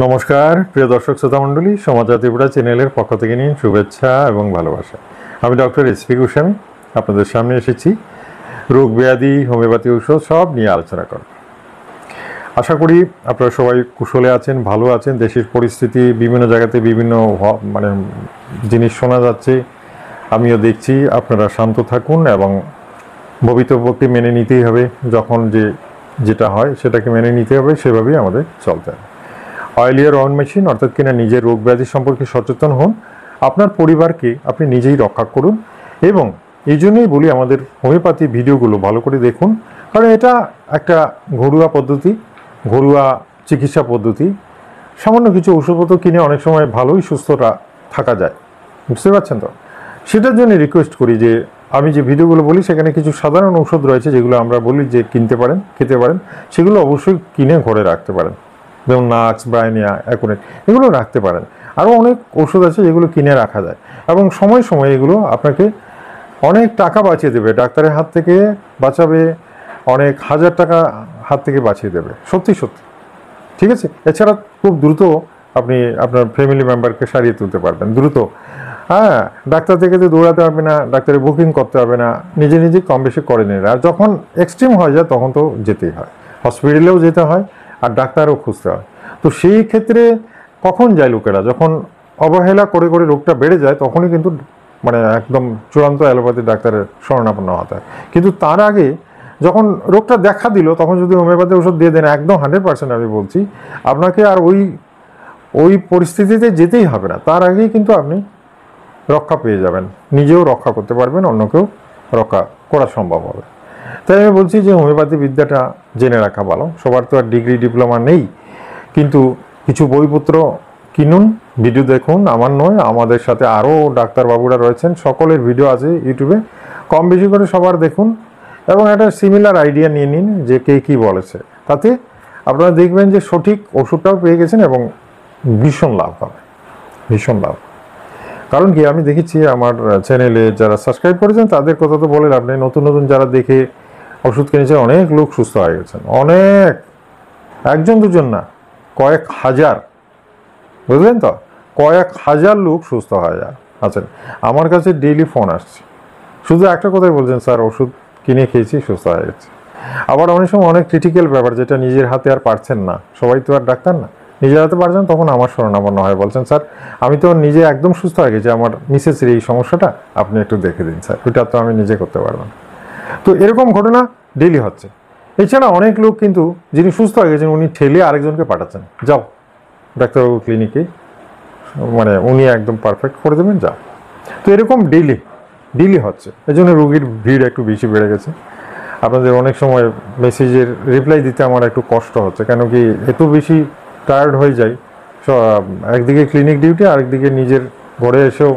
নমস্কার প্রিয় দর্শক শ্রোতা মণ্ডলী, সমাচার ত্রিপুরা চ্যানেলের পক্ষ থেকে নিন শুভেচ্ছা এবং ভালোবাসা। আমি ডক্টর এসপি গোস্বামী আপনাদের সামনে এসেছি রোগ ব্যাধি, হোমিওপ্যাথি ঔষধ সব নিয়ে আলোচনা করব। আশা করি আপনারা সবাই কুশলে আছেন, ভালো আছেন। দেশের পরিস্থিতি বিভিন্ন জায়গাতে বিভিন্ন জিনিস শোনা যাচ্ছে, আমিও দেখছি। আপনারা শান্ত থাকুন এবং ভবিতব্যকে মেনে নিতেই হবে। যখন যেটা হয় সেটাকে মেনে নিতে হবে, সেভাবেই আমাদের চলতে হবে। অয়েলিয়ার অন মেশিন, অর্থাৎ কিনা নিজের রোগ ব্যাধি সম্পর্কে সচেতন হন, আপনার পরিবারকে আপনি নিজেই রক্ষা করুন। এবং এই জন্যই বলি আমাদের হোমিওপ্যাথি ভিডিওগুলো ভালো করে দেখুন, কারণ এটা একটা ঘরোয়া পদ্ধতি, ঘরোয়া চিকিৎসা পদ্ধতি। সামান্য কিছু ওষুধপত্র কিনে অনেক সময় ভালোই সুস্থ থাকা যায়, বুঝতে পারছেন তো? সেটার জন্য রিকোয়েস্ট করি যে আমি যে ভিডিওগুলো বলি সেখানে কিছু সাধারণ ওষুধ রয়েছে যেগুলো আমরা বলি যে কিনতে পারেন, খেতে পারেন, সেগুলো অবশ্যই কিনে ঘরে রাখতে পারেন। যেমন নাক্স, ব্রাইনিয়া, অ্যাকুরেট, এগুলো রাখতে পারেন। আরও অনেক ওষুধ আছে যেগুলো কিনে রাখা যায় এবং সময় সময় এগুলো আপনাকে অনেক টাকা বাঁচিয়ে দেবে, ডাক্তারের হাত থেকে বাঁচাবে, অনেক হাজার টাকা হাত থেকে বাঁচিয়ে দেবে, সত্যি সত্যি। ঠিক আছে? এছাড়া খুব দ্রুত আপনি আপনার ফ্যামিলি মেম্বারকে সারিয়ে তুলতে পারবেন দ্রুত। হ্যাঁ, ডাক্তার থেকে তো দৌড়াতে হবে না, ডাক্তারের বুকিং করতে হবে না, নিজে নিজে কম বেশি করে নিন। আর যখন এক্সট্রিম হয়ে যায় তখন তো যেতেই হয়, হসপিটালেও যেতে হয় আর ডাক্তারও খুঁজতে হয়। তো সেই ক্ষেত্রে কখন যায় লোকেরা? যখন অবহেলা করে করে রোগটা বেড়ে যায়, তখনই কিন্তু একদম চূড়ান্ত অ্যালোপ্যাথি ডাক্তারের শরণাপন্ন হতে হয়। কিন্তু তার আগে যখন রোগটা দেখা দিল, তখন যদি হোমিওপ্যাথি ওষুধ দিয়ে দেন, একদম 100% আমি বলছি, আপনাকে আর ওই পরিস্থিতিতে যেতেই হবে না। তার আগেই কিন্তু আপনি রক্ষা পেয়ে যাবেন, নিজেও রক্ষা করতে পারবেন, অন্যকেও রক্ষা করা সম্ভব হবে। তাই আমি বলছি যে হোমিওপ্যাথি বিদ্যাটা জেনে রাখা ভালো। সবার তো আর ডিগ্রি ডিপ্লোমা নেই, কিন্তু কিছু বইপত্র কিনুন, ভিডিও দেখুন। আমার নয়, আমাদের সাথে আরও ডাক্তারবাবুরা রয়েছেন, সকলের ভিডিও আছে ইউটিউবে, কম বেশি করে সবার দেখুন এবং একটা সিমিলার আইডিয়া নিয়ে নিন যে কে কী বলেছে। তাতে আপনারা দেখবেন যে সঠিক ওষুধটাও পেয়ে গেছেন এবং ভীষণ লাভ হবে, ভীষণ লাভ। কারণ কি, আমি দেখেছি আমার চ্যানেলে যারা সাবস্ক্রাইব করেছেন তাদের কথা তো বলে লাভ নেই, নতুন নতুন যারা দেখে ওষুধ কিনেছে অনেক লোক সুস্থ হয়ে গেছেন, অনেক, একজন দুজন না, কয়েক হাজার, বুঝলেন তো? কয়েক হাজার লোক সুস্থ হয়ে যায় আছেন। আমার কাছে ডেইলি ফোন আসছে, শুধু একটা কথাই বলছেন, স্যার ওষুধ কিনে খেয়েছি, সুস্থ হয়ে গেছে। আবার অনেক সময় অনেক ক্রিটিক্যাল ব্যাপার যেটা নিজের হাতে আর পারছেন না, সবাই তো আর ডাক্তার না, নিজের হাতে পারছেন, তখন আমার শরণাপন্ন হয়, বলছেন স্যার আমি তো নিজে একদম সুস্থ হয়ে গেছি, আমার মিসেসের এই সমস্যাটা আপনি একটু দেখে দিন স্যার, ওইটা তো আমি নিজে করতে পারবো না। তো এরকম ঘটনা ডেইলি হচ্ছে। এছাড়া অনেক লোক কিন্তু যিনি সুস্থ হয়ে গেছেন, উনি ঠেলে আরেকজনকে পাঠাচ্ছেন, যাও ডাক্তারবাবু ক্লিনিকে, উনি একদম পারফেক্ট করে দেবেন, যাও। তো এরকম ডেইলি হচ্ছে, এই জন্য রোগীর ভিড় একটু বেশি বেড়ে গেছে। আপনাদের অনেক সময় মেসেজের রিপ্লাই দিতে আমার একটু কষ্ট হচ্ছে, কেন কি এত বেশি টায়ার্ড হয়ে যাই। একদিকে ক্লিনিক ডিউটি, আরেকদিকে নিজের ঘরে এসেও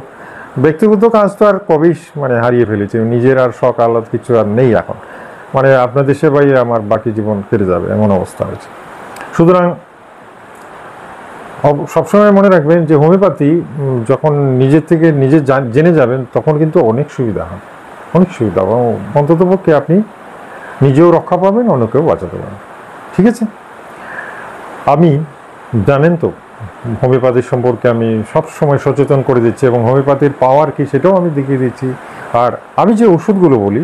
ব্যক্তিগত কাজ তো আর কবেই হারিয়ে ফেলেছি, নিজের আর শখ আহ্লাদ কিছু আর নেই এখন। আপনাদের সেবাই আমার বাকি জীবন কেটে যাবে, এমন অবস্থা হয়েছে। সুতরাং সবসময় মনে রাখবেন যে হোমিওপ্যাথি যখন নিজের থেকে নিজে জেনে যাবেন, তখন কিন্তু অনেক সুবিধা হয়, অনেক সুবিধা হবে। অন্ততপক্ষে আপনি নিজেও রক্ষা পাবেন, অন্যকেও বাঁচাতে পারবেন। ঠিক আছে? আমি, জানেন তো, হোমিওপ্যাথির সম্পর্কে আমি সব সময় সচেতন করে দিচ্ছি এবং হোমিওপ্যাথির পাওয়ার কি সেটাও আমি দেখিয়ে দিচ্ছি। আর আমি যে ওষুধগুলো বলি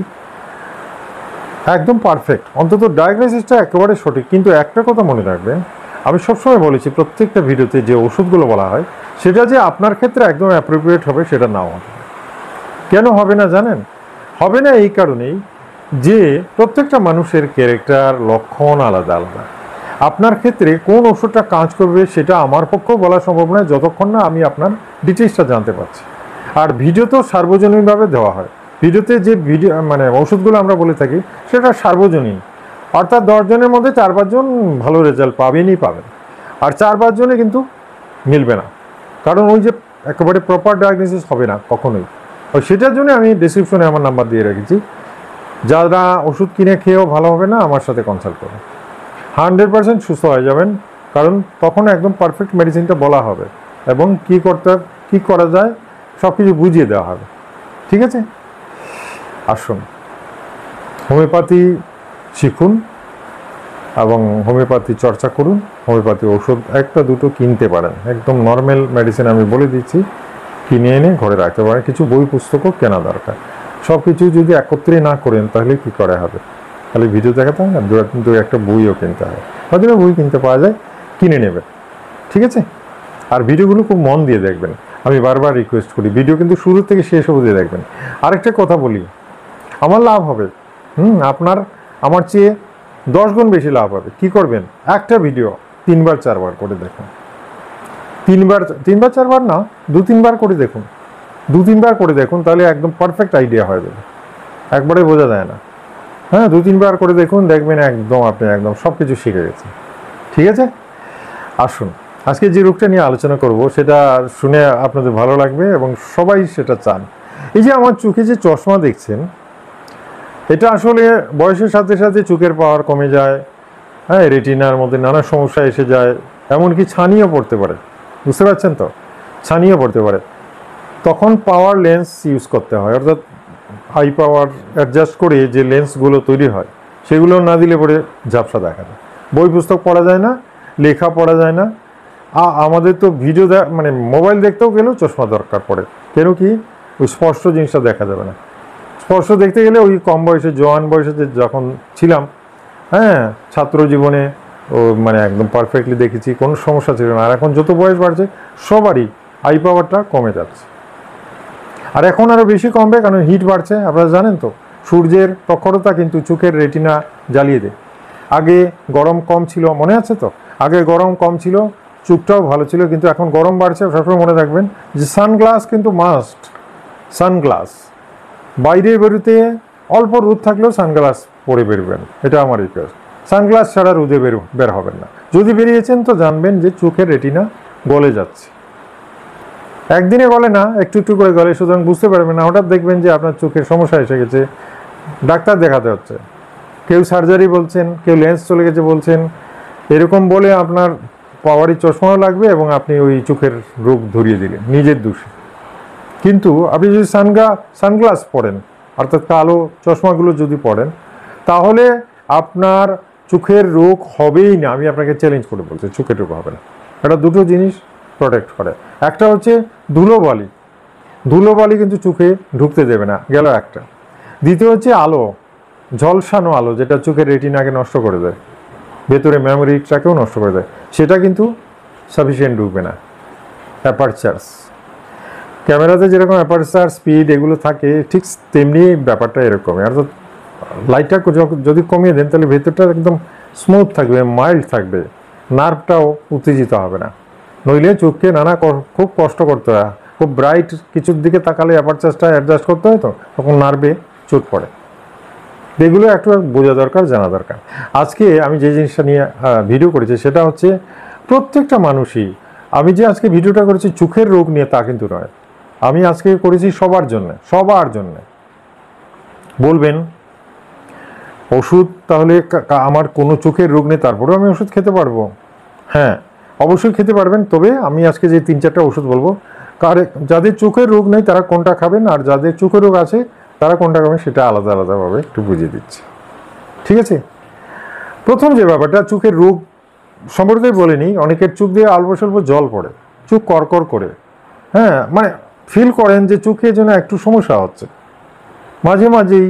একদম পারফেক্ট, অন্তত ডায়াগনোসিসটা একেবারে সঠিক। কিন্তু একটা কথা মনে রাখবেন, আমি সবসময় বলেছি প্রত্যেকটা ভিডিওতে, যে ওষুধগুলো বলা হয় সেটা যে আপনার ক্ষেত্রে একদম অ্যাপ্রোপ্রিয়েট হবে সেটা নাও হবে। কেন হবে না জানেন? হবে না এই কারণেই যে প্রত্যেকটা মানুষের ক্যারেক্টার, লক্ষণ আলাদা আলাদা। আপনার ক্ষেত্রে কোন ওষুধটা কাজ করবে সেটা আমার পক্ষেও বলা সম্ভব নয় যতক্ষণ না আমি আপনার ডিটেলসটা জানতে পারছি। আর ভিডিও তো সার্বজনীনভাবে দেওয়া হয়। ভিডিওতে যে ওষুধগুলো আমরা বলে থাকি সেটা সার্বজনীন, অর্থাৎ 10 জনের মধ্যে 4-5 জন ভালো রেজাল্ট পাবেনই পাবেন, আর 4-5 জনে কিন্তু মিলবে না, কারণ ওই যে একেবারে প্রপার ডায়াগনোসিস হবে না কখনোই। সেটার জন্য আমি ডেসক্রিপশনে আমার নাম্বার দিয়ে রেখেছি, যারা ওষুধ কিনে খেয়েও ভালো হবে না আমার সাথে কনসাল্ট করুন, 100% সুস্থ হয়ে যাবেন। কারণ তখন একদম পারফেক্ট মেডিসিনটা বলা হবে এবং কী করা যায় সব কিছু বুঝিয়ে দেওয়া হবে। ঠিক আছে? আসুন হোমিওপ্যাথি শিখুন, এবং হোমিওপ্যাথি চর্চা করুন। হোমিওপ্যাথি ওষুধ একটা দুটো কিনতে পারেন, একদম নর্মাল মেডিসিন আমি বলে দিচ্ছি, কিনে এনে ঘরে রাখতে পারেন। কিছু বই পুস্তকও কেনা দরকার। সব কিছু যদি একত্রে না করেন তাহলে কী করা হবে? খালি ভিডিও দেখাতে হয় না, দু একটা বইও কিনতে হয়। হয়তো বই কিনতে পাওয়া যায়, কিনে নেবেন, ঠিক আছে? আর ভিডিওগুলো খুব মন দিয়ে দেখবেন। আমি বারবার রিকোয়েস্ট করি, ভিডিও কিন্তু শুরু থেকে শেষ অবধি দেখবেন। আরেকটা কথা বলি, আমার লাভ হবে, আপনার আমার চেয়ে 10 গুণ বেশি লাভ হবে। কি করবেন? একটা ভিডিও 3বার 4বার করে দেখুন। 3বার 4বার না, 2-3বার করে দেখুন। 2-3বার করে দেখুন, তাহলে একদম পারফেক্ট আইডিয়া হয়ে যাবে। একবারে বোঝা যায় না। হ্যাঁ, 2-3বার করে দেখুন, দেখবেন একদম আপনি একদম সব কিছু শিখে গেছেন। ঠিক আছে? আসুন, আজকে যে রোগটা নিয়ে আলোচনা করব সেটা শুনে আপনাদের ভালো লাগবে এবং সবাই সেটা চান। এই যে আমার চোখে যে চশমা দেখছেন, এটা আসলে বয়সের সাথে সাথে চোখের পাওয়ার কমে যায়, হ্যাঁ, রেটিনার মধ্যে নানা সমস্যা এসে যায়, এমনকি ছানিও পড়তে পারে। বুঝতে পারছেন তো? ছানিও পড়তে পারে। তখন পাওয়ার লেন্স ইউজ করতে হয়, অর্থাৎ হাই পাওয়ার অ্যাডজাস্ট করে যে লেন্সগুলো তৈরি হয় সেগুলো না দিলে পরে ঝাপসা দেখা যায়। বই পুস্তক পড়া যায় না, লেখা পড়া যায় না। আমাদের তো ভিডিও মানে মোবাইল দেখতেও গেলেও চশমা দরকার পড়ে। কেন কি? ওই স্পষ্ট জিনিসটা দেখা যাবে না। স্পষ্ট দেখতে গেলে ওই কম বয়সে, জওয়ান বয়সে যখন ছিলাম, হ্যাঁ, ছাত্র জীবনে ও মানে একদম পারফেক্টলি দেখেছি, কোনো সমস্যা ছিল না। আর এখন যত বয়স বাড়ছে সবারই আই পাওয়ারটা কমে যাচ্ছে। আর এখন আরও বেশি কমবে, কারণ হিট বাড়ছে। আপনারা জানেন তো, সূর্যের প্রখরতা কিন্তু চোখের রেটিনা জ্বালিয়ে দেয়। আগে গরম কম ছিল, মনে আছে তো? আগে গরম কম ছিল, চোখটাও ভালো ছিল, কিন্তু এখন গরম বাড়ছে। সবসময় মনে রাখবেন যে সানগ্লাস কিন্তু মাস্ট। সানগ্লাস বাইরে বেরোতে অল্প রোদ থাকলেও সানগ্লাস পরে বেরোবেন, এটা আমার রিকোয়েস্ট। সানগ্লাস ছাড়া রোদে বের হবেন না। যদি বেরিয়েছেন তো জানবেন যে চোখের রেটিনা গলে যাচ্ছে। একদিনে গলে না, একটু একটু করে গলে, সুতরাং বুঝতে পারবেন না। হঠাৎ দেখবেন যে আপনার চোখের সমস্যা এসে গেছে, ডাক্তার দেখাতে হচ্ছে। কেউ সার্জারি বলছেন, কেউ লেন্স চলে গেছে বলছেন। এরকম বলে আপনার পাওয়ারি চশমাও লাগবে এবং আপনি ওই চোখের রোগ ধরিয়ে দিলেন নিজের দোষে। কিন্তু আপনি যদি সানগ্লাস পরেন, অর্থাৎ কালো চশমাগুলো যদি পরেন, তাহলে আপনার চোখের রোগ হবেই না। আমি আপনাকে চ্যালেঞ্জ করে বলছি, চোখের রোগ হবে না। এটা দুটো জিনিস প্রোটেক্ট করে। একটা হচ্ছে ধুলোবালি। ধুলোবালি কিন্তু চোখে ঢুকতে দেবে না, গেল একটা। দ্বিতীয় হচ্ছে আলো, ঝলসানো আলো, যেটা চোখের রেটিনাকে নষ্ট করে দেয়, ভেতরে মেমোরিটাকেও নষ্ট করে দেয়, সেটা কিন্তু সাফিসিয়েন্ট ঢুকবে না। অ্যাপারচার্স, ক্যামেরাতে যেরকম অ্যাপারচার, স্পিড এগুলো থাকে, ঠিক তেমনি ব্যাপারটা এরকমই। অর্থাৎ লাইটটা যদি কমিয়ে দেন তাহলে ভেতরটা একদম স্মুথ থাকবে, মাইল্ড থাকবে, নার্ভটাও উত্তেজিত হবে না। নইলে চোখকে খুব কষ্ট করতে হয়। খুব ব্রাইট কিছুর দিকে তাকালে অ্যাপারচারটা অ্যাডজাস্ট করতে হয়, তো তখন নার্ভে চোট পড়ে। এগুলো একটু বোঝা দরকার, জানা দরকার। আজকে আমি যে জিনিসটা নিয়ে ভিডিও করেছি সেটা হচ্ছে প্রত্যেকটা মানুষই, আমি যে আজকে ভিডিওটা করেছি চোখের রোগ নিয়ে তা কিন্তু নয়, আমি আজকে করেছি সবার জন্য। বলবেন ওষুধ, তাহলে আমার কোনো চোখের রোগ নেই তারপরেও আমি ওষুধ খেতে পারবো? হ্যাঁ, অবশ্যই খেতে পারবেন। তবে আমি আজকে যে 3-4টা ওষুধ বলবো, যাদের চোখের রোগ নেই তারা কোনটা খাবেন, আর যাদের চোখের রোগ আছে তারা কোনটা খাবেন, সেটা আলাদা আলাদাভাবে একটু বুঝিয়ে দিচ্ছি। ঠিক আছে? প্রথম যে ব্যাপারটা, চোখের রোগ সম্পর্কে বলে নিই। অনেকের চোখ দিয়ে অল্প স্বল্প জল পড়ে, চোখ করকর করে, হ্যাঁ, মানে ফিল করেন যে চোখে যেন একটু সমস্যা হচ্ছে। মাঝে মাঝেই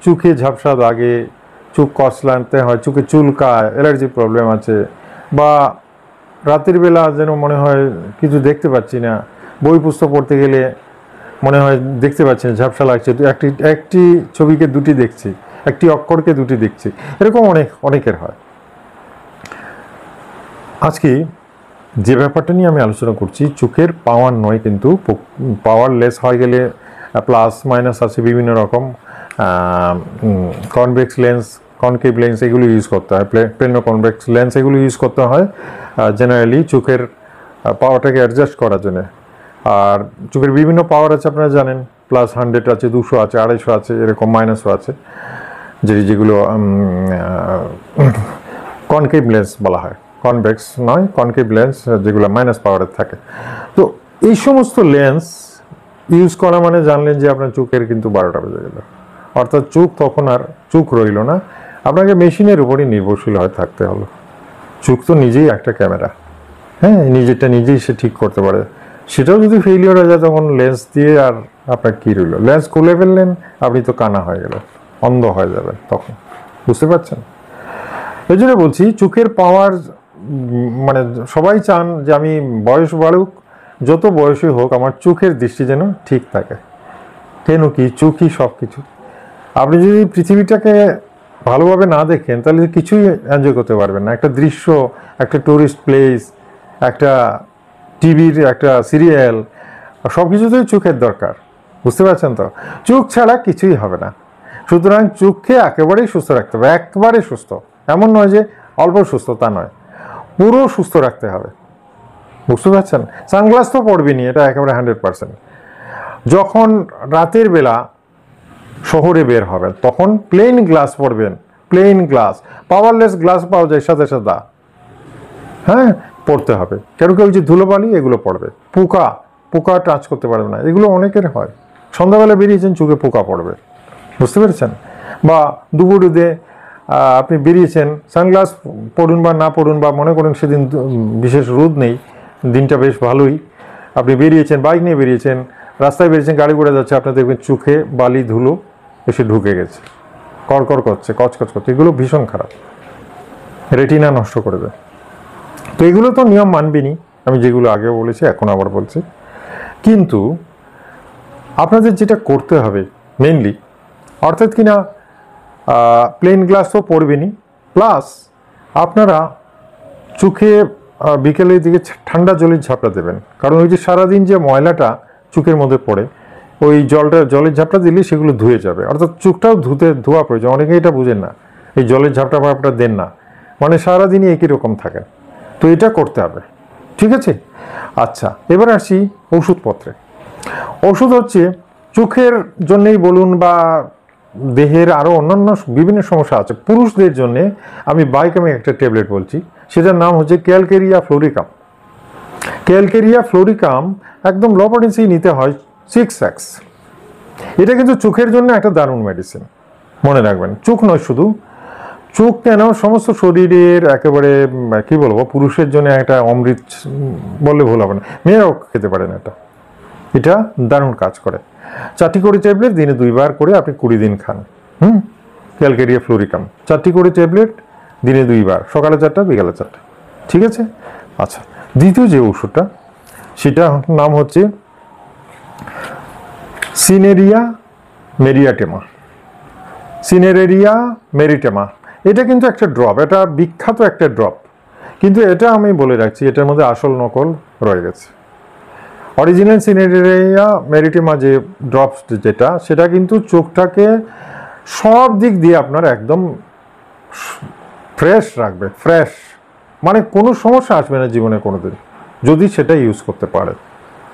চোখে ঝাপসা লাগে, চোখ কসলাতে হয়, চোখে চুলকায়, অ্যালার্জি প্রবলেম আছে, বা রাতের বেলা যেন মনে হয় কিছু দেখতে পাচ্ছি না, বই পুস্তক পড়তে গেলে মনে হয় দেখতে পাচ্ছি না, ঝাপসা লাগছে, একটি ছবিকে দুটি দেখছি, একটি অক্ষরকে দুটি দেখছি, এরকম অনেকের হয়। আজকে যে ব্যাপারটা নিয়ে আমি আলোচনা করছি, চোখের পাওয়ার নয়, কিন্তু পাওয়ার লেস হয়ে গেলে প্লাস মাইনাস আছে বিভিন্ন রকম, কনভেক্স লেন্স, কনকেভ লেন্স এগুলো ইউজ করতে হয়, প্লেনো কনভেক্স লেন্স এগুলো ইউজ করতে হয় জেনারেলি চোখের পাওয়ারটাকে অ্যাডজাস্ট করার জন্য। আর চোখের বিভিন্ন পাওয়ার আছে, আপনারা জানেন, +100 আছে, 200 আছে, 250 আছে, এরকম মাইনাসও আছে, যেগুলো কনকেভ লেন্স বলা হয়, কনভেক্স নয়, কনকেভ লেন্স, যেগুলো মাইনাস পাওয়ারের থাকে। তো এই সমস্ত লেন্স ইউজ করা মানে জানলেন যে আপনার চোখের কিন্তু 12টা বেজে গেল, অর্থাৎ চোখ তখন আর চোখ রইল না, আপনাকে মেশিনের উপরই নির্ভরশীল হয়ে থাকতে হলো। চোখ তো নিজেই একটা ক্যামেরা, হ্যাঁ, নিজেরটা নিজেই সে ঠিক করতে পারে। সেটাও যদি ফেলিওর হয়ে যায় তখন লেন্স দিয়ে আর আপনার কী রইল? লেন্স খুলে ফেললেন, আপনি তো কানা হয়ে গেলেন, অন্ধ হয়ে যাবেন তখন। বুঝতে পারছেন? এই জন্য বলছি চোখের পাওয়ার, মানে সবাই চান যে আমি বয়স বাড়ুক, যত বয়সই হোক আমার চোখের দৃষ্টি যেন ঠিক থাকে। কেন কি? চোখই সব কিছু। আপনি যদি পৃথিবীটাকে ভালোভাবে না দেখেন তাহলে কিছুই এনজয় করতে পারবেন না। একটা দৃশ্য, একটা টুরিস্ট প্লেস, একটা টিভির একটা সিরিয়াল, সব কিছুতেই চোখের দরকার। বুঝতে পারছেন তো? চোখ ছাড়া কিছুই হবে না। সুতরাং চোখকে একেবারেই সুস্থ রাখতে হবে, একবারে সুস্থ। এমন নয় যে অল্প সুস্থ, তা নয়, পুরো সুস্থ রাখতে হবে। বুঝতে পারছেন? সানগ্লাস তো পড়বেনি, এটা একেবারে 100%। যখন রাতের বেলা শহরে বের হবেন তখন প্লেন গ্লাস পরবেন, প্লেন গ্লাস। পাওয়ারলেস গ্লাস পাওয়া যায় সাথে সাদা, হ্যাঁ, পড়তে হবে। কেন কি? ওই যে ধুলোবালি এগুলো পড়বে, পোকা টাচ করতে পারবে না, এগুলো অনেকের হয়। সন্ধ্যাবেলা বেরিয়েছেন, চোখে পোকা পড়বে। বুঝতে পেরেছেন? বা দুপুরে আপনি বেরিয়েছেন, সানগ্লাস পড়ুন বা না পড়ুন, বা মনে করেন সেদিন বিশেষ রোদ নেই, দিনটা বেশ ভালোই, আপনি বেরিয়েছেন, বাইক নিয়ে বেরিয়েছেন, রাস্তায় বেরিয়েছেন, গাড়ি ঘোড়া যাচ্ছে, আপনার দেখবেন চোখে বালি ধুলো এসে ঢুকে গেছে, কড়কড় করছে, কচকচ করছে। এগুলো ভীষণ খারাপ, রেটিনা নষ্ট করে দেয়। তো এগুলো তো নিয়ম মানবেনি, আমি যেগুলো আগেও বলেছি এখন আবার বলছি। কিন্তু আপনাদের যেটা করতে হবে মেনলি, অর্থাৎ কিনা প্লেন গ্লাস তো পড়বেনই, প্লাস আপনারা চোখে বিকেলের দিকে ঠান্ডা জলের ঝাপটা দেবেন। কারণ ওই যে সারাদিন যে ময়লাটা চোখের মধ্যে পড়ে, ওই জলের ঝাপটা দিলে সেগুলো ধুয়ে যাবে। অর্থাৎ চোখটাও ধোয়া প্রয়োজন। অনেকে এটা বুঝেন না, এই জলের ঝাপটা ভাপটা দেন না, মানে সারাদিনই একই রকম থাকেন। তো এটা করতে হবে, ঠিক আছে? আচ্ছা, এবার আসি ওষুধপত্রে। ওষুধ হচ্ছে চোখের জন্যেই বলুন বা দেহের আরও অন্যান্য বিভিন্ন সমস্যা আছে। পুরুষদের জন্যে আমি বাইকামে একটা ট্যাবলেট বলছি, সেটার নাম হচ্ছে ক্যালকেরিয়া ফ্লোরিকাম। ক্যালকেরিয়া ফ্লোরিকাম একদম লো পটেন্সি নিতে হয় 6x। এটা কিন্তু চোখের জন্য একটা দারুণ মেডিসিন, মনে রাখবেন। চোখ নয় শুধু, চোখ কেন, সমস্ত শরীরের একেবারে কি বলবো, পুরুষের জন্য একটা অমৃত বললে ভুল হবে না। মেয়েরাও খেতে পারেন এটা, এটা দারুণ কাজ করে। 4টি করে ট্যাবলেট দিনে 2 বার করে আপনি 20 দিন খান। ক্যালকেরিয়া ফ্লোরিকাম 4টি করে ট্যাবলেট দিনে 2 বার, সকালে 4টা বিকালে 4টা, ঠিক আছে? আচ্ছা, দ্বিতীয় যে ওষুধটা সেটা নাম হচ্ছে সিনেরিয়া মেরিটেমা। সিনেরেরিয়া মেরিটেমা, এটা কিন্তু একটা ড্রপ, এটা বিখ্যাত একটা ড্রপ। কিন্তু এটা আমি বলে রাখছি, এটার মধ্যে আসল নকল রয়ে গেছে। অরিজিনাল সিনেরিয়া মেরিটেমা যে ড্রপস যেটা, সেটা কিন্তু চোখটাকে সব দিক দিয়ে আপনার একদম ফ্রেশ রাখবে, ফ্রেশ, মানে কোনো সমস্যা আসবে না জীবনে কোনোদিন, যদি সেটা ইউজ করতে পারে।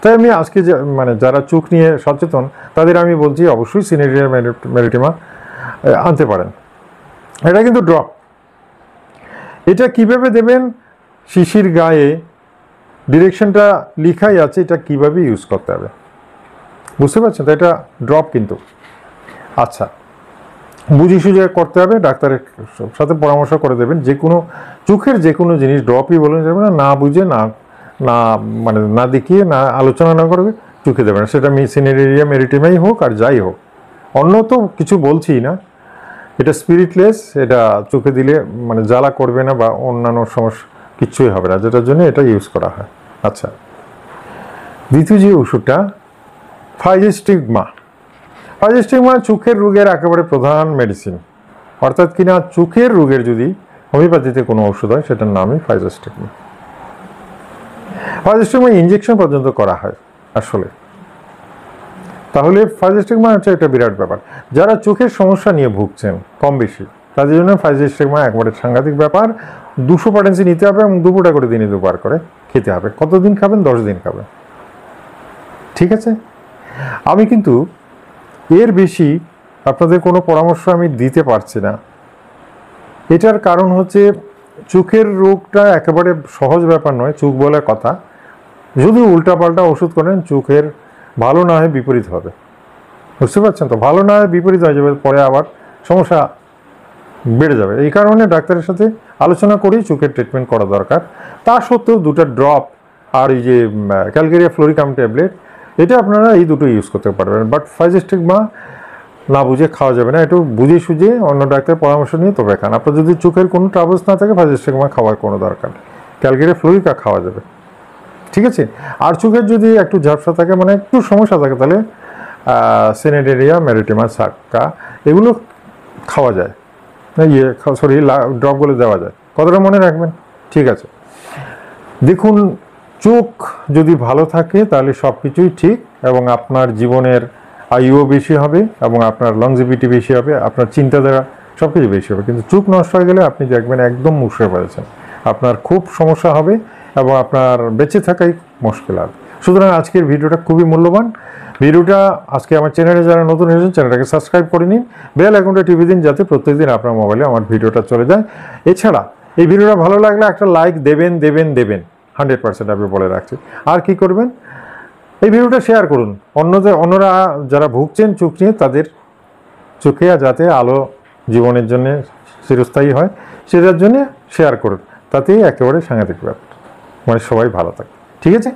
তাই আমি আজকে মানে যারা চোখ নিয়ে সচেতন তাদের আমি বলছি অবশ্যই সিনেরিয়া মেরিটেমা আনতে পারেন। এটা কিন্তু ড্রপ। এটা কিভাবে দেবেন? শিশির গায়ে ডিরেকশনটা লিখাই আছে, এটা কিভাবে ইউজ করতে হবে, বুঝতে পারছেন তো? এটা ড্রপ কিন্তু। আচ্ছা, বুঝি সুঝে করতে হবে, ডাক্তারের সাথে পরামর্শ করে দেবেন। যে কোনো চোখের যে কোনো জিনিস ড্রপই বলে যাবে না, না বুঝে না মানে না দেখিয়ে না আলোচনা না করবে চোখে দেবে না। সেটা সিনেরিয়া মেরিটেমাই হোক আর যাই হোক, অন্য তো কিছু বলছি না। এটা স্পিরিটলেস, এটা চোখে দিলে মানে জ্বালা করবে না বা অন্যান্য সমস্যা কিচ্ছুই হবে না, যেটার জন্য এটা ইউজ করা হয়। আচ্ছা, দ্বিতীয় যে ওষুধটা ফাইজেস্টিগমা। ফাইজেস্টিগমা চোখের রোগের একেবারে প্রধান মেডিসিন। অর্থাৎ কিনা চোখের রোগের যদি হোমিওপ্যাথিতে কোনো ওষুধ হয় সেটার নামই ফাইজেস্টিগমা। ফাইজেস্টিগমা ইঞ্জেকশন পর্যন্ত করা হয় আসলে। তাহলে ফাইজেস্টিগমা হচ্ছে একটা বিরাট ব্যাপার। যারা চোখের সমস্যা নিয়ে ভুগছেন কম বেশি, তাদের জন্য ফাইজেস্টিগমা একবারে সাংঘাতিক ব্যাপার। 200 পটেন্সি নিতে হবে এবং 2 ফোঁটা করে দিনে 2 বার করে খেতে হবে। কতদিন খাবেন? 10 দিন খাবেন, ঠিক আছে? আমি কিন্তু এর বেশি আপনাদের কোনো পরামর্শ আমি দিতে পারছি না। এটার কারণ হচ্ছে চোখের রোগটা একেবারে সহজ ব্যাপার নয়, চোখ বলে কথা। যদি উল্টাপাল্টা ওষুধ করেন চোখের ভালো না হয় বিপরীত হবে, বুঝতে পারছেন তো? ভালো না হয় বিপরীত হয়ে যাবে, পরে আবার সমস্যা বেড়ে যাবে। এই কারণে ডাক্তারের সাথে আলোচনা করেই চোখের ট্রিটমেন্ট করা দরকার। তা সত্ত্বেও দুটো ড্রপ আর এই যে ক্যালকেরিয়া ফ্লোরিকাম ট্যাবলেট, এটা আপনারা এই দুটো ইউজ করতে পারবেন। বাট ফাইজেস্টিগমা না বুঝে খাওয়া যাবে না, একটু বুঝে সুঝে অন্য ডাক্তারের পরামর্শ নিয়ে তবে খান। আপনার যদি চোখের কোনো ট্রাবলস না থাকে ফাইজেস্টিগমা খাওয়ার কোনো দরকার নেই, ক্যালকেরিয়া ফ্লোরিকা খাওয়া যাবে, ঠিক আছে। আর চোখের যদি একটু ঝাপসা থাকে, মানে একটু সমস্যা থাকে, তাহলে সেনেডেরিয়া ম্যারিটিমা সাক্কা এগুলো খাওয়া যায়, সরি ড্রপগুলো দেওয়া যায়। কতটা মনে রাখবেন, ঠিক আছে। দেখুন, চোখ যদি ভালো থাকে তাহলে সব কিছুই ঠিক, এবং আপনার জীবনের আয়ুও বেশি হবে, এবং আপনার লংজিভিটি বেশি হবে, আপনার চিন্তাধারা সব কিছু বেশি হবে। কিন্তু চোখ নষ্ট হয়ে গেলে আপনি দেখবেন একদম মুশড়ে পড়েছেন, আপনার খুব সমস্যা হবে এবং আপনার বেঁচে থাকাই মুশকিল হবে। সুতরাং আজকের ভিডিওটা খুবই মূল্যবান। ভিডিওটা আজকে আমার চ্যানেলে যারা নতুন এসেছেন চ্যানেলটাকে সাবস্ক্রাইব করে নিন, বেল আইকনটা টিপে দিন, যাতে প্রত্যেকদিন আপনার মোবাইলে আমার ভিডিওটা চলে যায়। এছাড়া এই ভিডিওটা ভালো লাগলে একটা লাইক দেবেন 100% আমি বলে রাখছি। আর কি করবেন, এই ভিডিওটা শেয়ার করুন, অন্যরা যারা ভুগছেন চোখ নিয়ে, তাদের চোখে যাতে আলো জীবনের জন্য চিরস্থায়ী হয় সেটার জন্য শেয়ার করুন, তাতেই একেবারে সাংঘাতিক ব্যাপার, মানে সবাই ভালো থাকে, ঠিক আছে।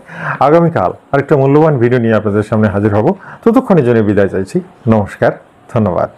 আগামীকাল আরেকটা মূল্যবান ভিডিও নিয়ে আপনাদের সামনে হাজির হব। ততক্ষণের জন্য বিদায় চাইছি। নমস্কার, ধন্যবাদ।